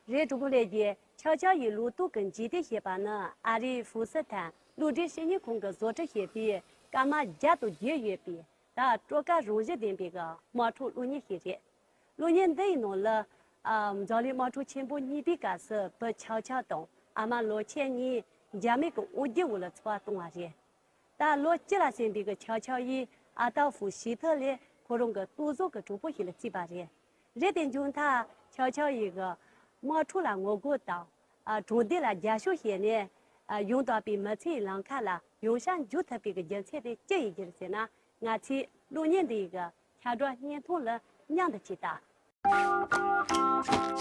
人中国来的悄悄一路都跟基地些吧呢，阿里富士坦陆地生意空个做这些比，干嘛家都节约比，但做个容易点比个毛出路年些的，路年得弄了，家里毛出全部你比个是不悄悄动，阿妈老钱你家没个屋顶屋了错动啊些，但老几了先比个悄悄一阿到富西特嘞，可能个多做个主播些了几把些，热点中他悄悄一个。毛出了我过道，种地了家属些呢，用到比没菜啷看了，用上就特别个人才的这一件事呢，俺去6年的一个，看着年头了娘的去打。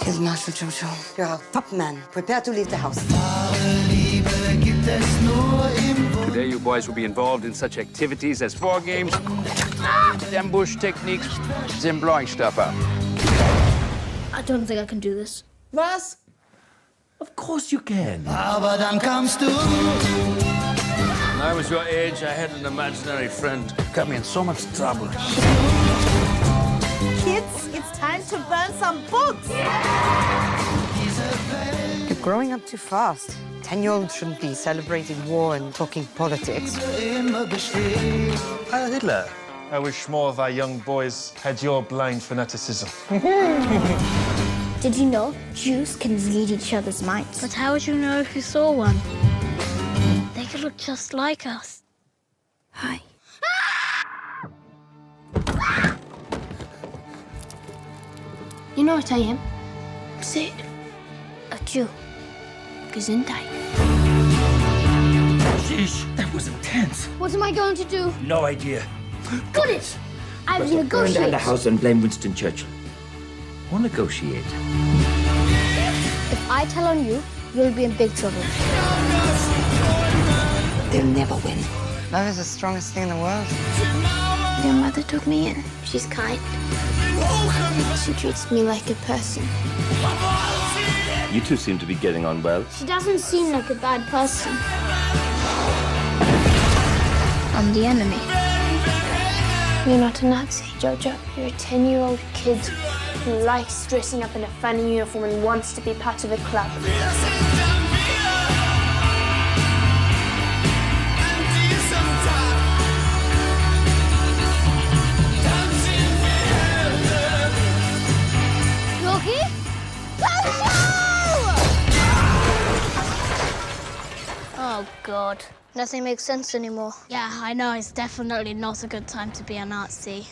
Here's Marshal Jojo. You're our top man. Prepare to leave the house. Today you boys will be involved in such activities as 4 games, ambush techniques, and blowing stuff up. I don't think I can do this. Was? Of course you can. When I was your age, I had an imaginary friend who got me in so much trouble. Kids, it's time to burn some books. You're growing up too fast. 10-year-olds shouldn't be celebrating war and talking politics. Heil Hitler. I wish more of our young boys had your blind fanaticism. Did you know Jews can read each other's minds? But how would you know if you saw one? They could look just like us. Hi. You know what I am? Say it. A Jew. Gesundheit. Sheesh, that was intense. What am I going to do? No idea. Got it! I will Burn down negotiate. the house and blame Winston Churchill. Or negotiate. If I tell on you, you'll be in big trouble. They'll never win. Love is the strongest thing in the world. Your mother took me in. She's kind. She treats me like a person. You two seem to be getting on well. She doesn't seem like a bad person. I'm the enemy. You're not a Nazi, Jojo. You're a 10-year-old kid who likes dressing up in a funny uniform and wants to be part of a club. Yogi? Oh, God. Nothing makes sense anymore. Yeah, I know. It's definitely not a good time to be a Nazi.